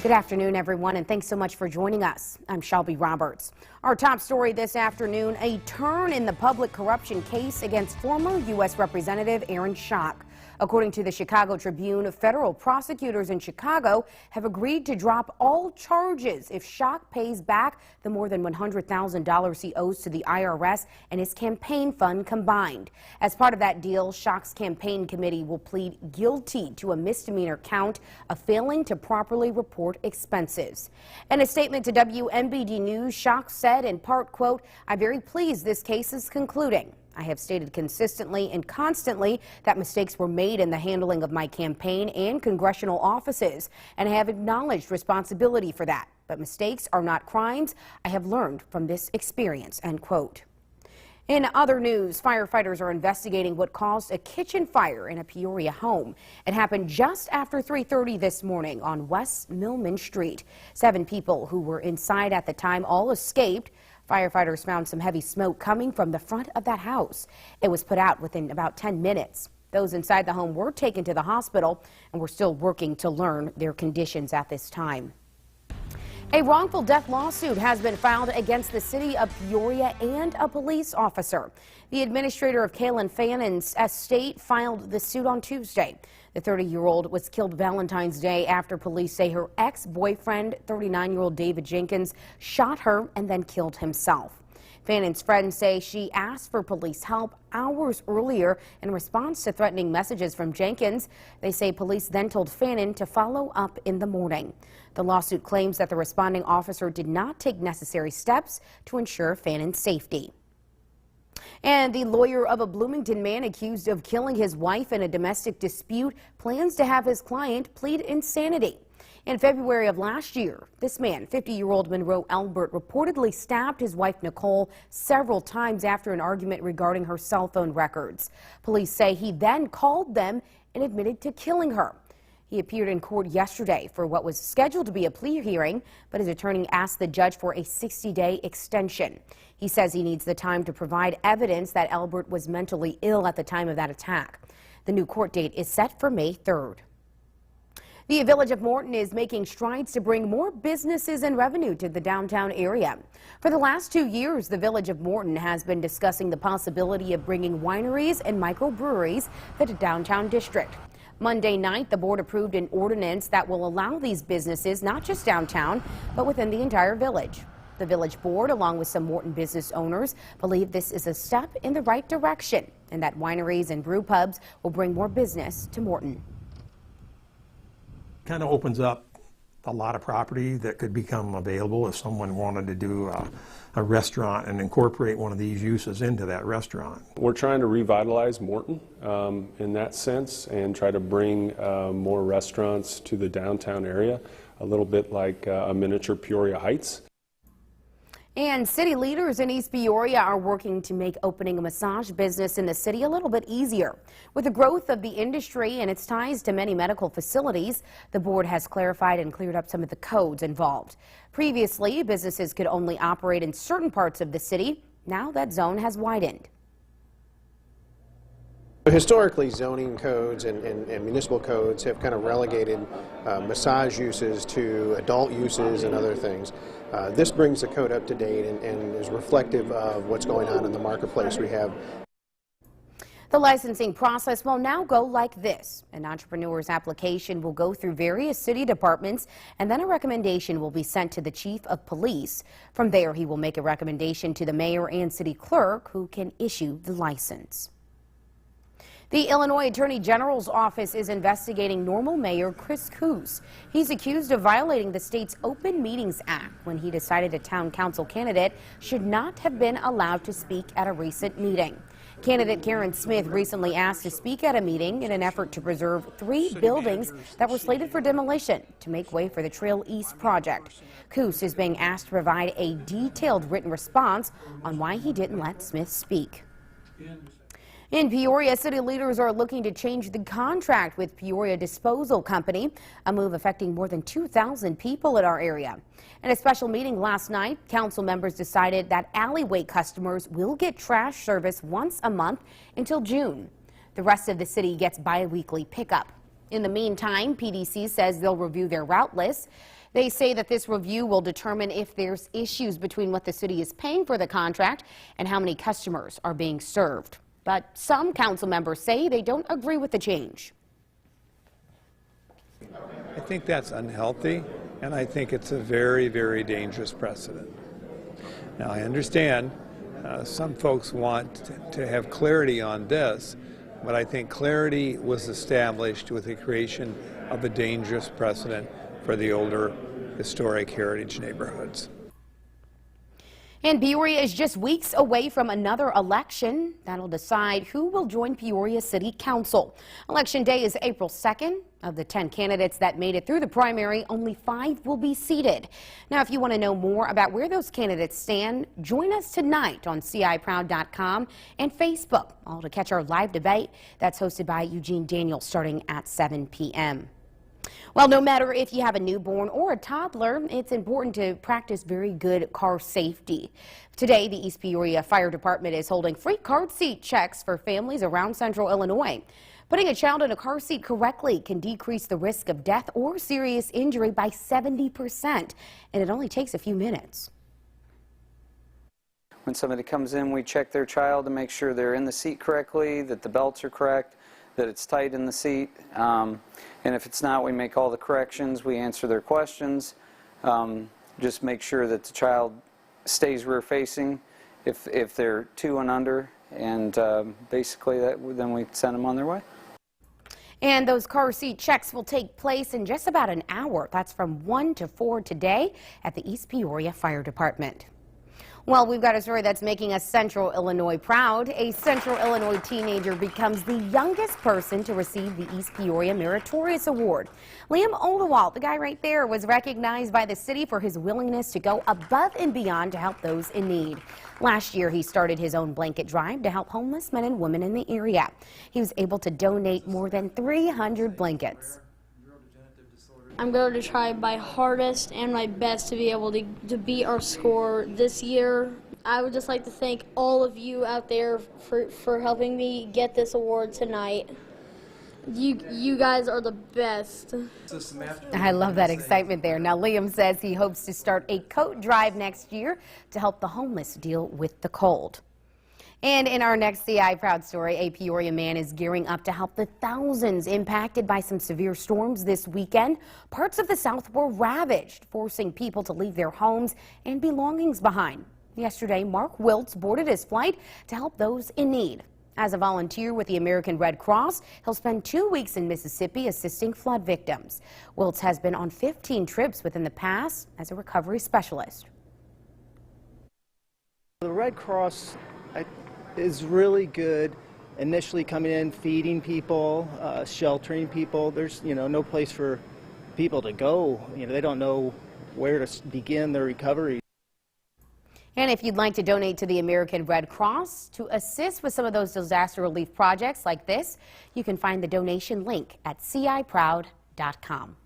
Good afternoon, everyone, and thanks so much for joining us. I'm Shelbey Roberts. Our top story this afternoon, a turn in the public corruption case against former U.S. Representative Aaron Schock. According to the Chicago Tribune, federal prosecutors in Chicago have agreed to drop all charges if Schock pays back the more than $100,000 he owes to the IRS and his campaign fund combined. As part of that deal, Schock's campaign committee will plead guilty to a misdemeanor count of failing to properly report expenses. In a statement to WMBD News, Schock said in part, quote, "I'm very pleased this case is concluding. I have stated consistently and constantly that mistakes were made in the handling of my campaign and congressional offices, and I have acknowledged responsibility for that. But mistakes are not crimes. I have learned from this experience," end quote. In other news, firefighters are investigating what caused a kitchen fire in a Peoria home. It happened just after 3:30 this morning on West Millman Street. 7 people who were inside at the time all escaped. Firefighters found some heavy smoke coming from the front of that house. It was put out within about 10 minutes. Those inside the home were taken to the hospital, and we're still working to learn their conditions at this time. A wrongful death lawsuit has been filed against the city of Peoria and a police officer. The administrator of Kaylin Fannon's estate filed the suit on Tuesday. The 30-year-old was killed Valentine's Day after police say her ex-boyfriend, 39-year-old David Jenkins, shot her and then killed himself. Fannon's friends say she asked for police help hours earlier in response to threatening messages from Jenkins. They say police then told Fannon to follow up in the morning. The lawsuit claims that the responding officer did not take necessary steps to ensure Fannon's safety. And the lawyer of a Bloomington man accused of killing his wife in a domestic dispute plans to have his client plead insanity. In February of last year, this man, 50-year-old Monroe Albert, reportedly stabbed his wife Nicole several times after an argument regarding her cell phone records. Police say he then called them and admitted to killing her. He appeared in court yesterday for what was scheduled to be a plea hearing, but his attorney asked the judge for a 60-day extension. He says he needs the time to provide evidence that Albert was mentally ill at the time of that attack. The new court date is set for May 3rd. The Village of Morton is making strides to bring more businesses and revenue to the downtown area. For the last 2 years, the Village of Morton has been discussing the possibility of bringing wineries and microbreweries to the downtown district. Monday night, the board approved an ordinance that will allow these businesses not just downtown, but within the entire village. The village board, along with some Morton business owners, believe this is a step in the right direction and that wineries and brew pubs will bring more business to Morton. Kind of opens up a lot of property that could become available if someone wanted to do a restaurant and incorporate one of these uses into that restaurant. We're trying to revitalize Morton in that sense and try to bring more restaurants to the downtown area, a little bit like a miniature Peoria Heights. And city leaders in East Peoria are working to make opening a massage business in the city a little bit easier. With the growth of the industry and its ties to many medical facilities, the board has clarified and cleared up some of the codes involved. Previously, businesses could only operate in certain parts of the city. Now that zone has widened. Historically, zoning codes and municipal codes have kind of relegated massage uses to adult uses and other things. This brings the code up to date and is reflective of what's going on in the marketplace we have. The licensing process will now go like this. An entrepreneur's application will go through various city departments, and then a recommendation will be sent to the chief of police. From there, he will make a recommendation to the mayor and city clerk, who can issue the license. The Illinois Attorney General's office is investigating Normal Mayor Chris Coos. He's accused of violating the state's Open Meetings Act when he decided a town council candidate should not have been allowed to speak at a recent meeting. Candidate Karen Smith recently asked to speak at a meeting in an effort to preserve 3 buildings that were slated for demolition to make way for the Trail East project. Coos is being asked to provide a detailed written response on why he didn't let Smith speak. In Peoria, city leaders are looking to change the contract with Peoria Disposal Company, a move affecting more than 2,000 people in our area. In a special meeting last night, council members decided that alleyway customers will get trash service once a month until June. The rest of the city gets bi-weekly pickup. In the meantime, PDC says they'll review their route list. They say that this review will determine if there's issues between what the city is paying for the contract and how many customers are being served. But some council members say they don't agree with the change. I think that's unhealthy, and I think it's a very, very dangerous precedent. Now, I understand some folks want to have clarity on this, but I think clarity was established with the creation of a dangerous precedent for the older historic heritage neighborhoods. And Peoria is just weeks away from another election that'll decide who will join Peoria City Council. Election day is April 2nd. Of the 10 candidates that made it through the primary, only 5 will be seated. Now, if you want to know more about where those candidates stand, join us tonight on CIProud.com and Facebook, all to catch our live debate that's hosted by Eugene Daniels starting at 7 p.m. Well, no matter if you have a newborn or a toddler, it's important to practice very good car safety. Today, the East Peoria Fire Department is holding free car seat checks for families around Central Illinois. Putting a child in a car seat correctly can decrease the risk of death or serious injury by 70%, and it only takes a few minutes. When somebody comes in, we check their child to make sure they're in the seat correctly, that the belts are correct, that it's tight in the seat, and if it's not, we make all the corrections, we answer their questions, just make sure that the child stays rear facing if they're 2 and under, and basically then we send them on their way. And those car seat checks will take place in just about an hour. That's from 1 to 4 today at the East Peoria Fire Department. Well, we've got a story that's making us Central Illinois proud. A Central Illinois teenager becomes the youngest person to receive the East Peoria Meritorious Award. Liam Oldewalt, the guy right there, was recognized by the city for his willingness to go above and beyond to help those in need. Last year, he started his own blanket drive to help homeless men and women in the area. He was able to donate more than 300 blankets. I'm going to try my hardest and my best to be able to beat our score this year. I would just like to thank all of you out there for helping me get this award tonight. You guys are the best. I love that excitement there. Now, Liam says he hopes to start a coat drive next year to help the homeless deal with the cold. And in our next CI Proud story, a Peoria man is gearing up to help the thousands impacted by some severe storms this weekend. Parts of the South were ravaged, forcing people to leave their homes and belongings behind. Yesterday, Mark Wiltz boarded his flight to help those in need. As a volunteer with the American Red Cross, he'll spend 2 weeks in Mississippi assisting flood victims. Wiltz has been on 15 trips within the past as a recovery specialist. The Red Cross is really good initially coming in, feeding people, sheltering people. There's no place for people to go. They don't know where to begin their recovery. And if you'd like to donate to the American Red Cross to assist with some of those disaster relief projects like this, you can find the donation link at CIProud.com.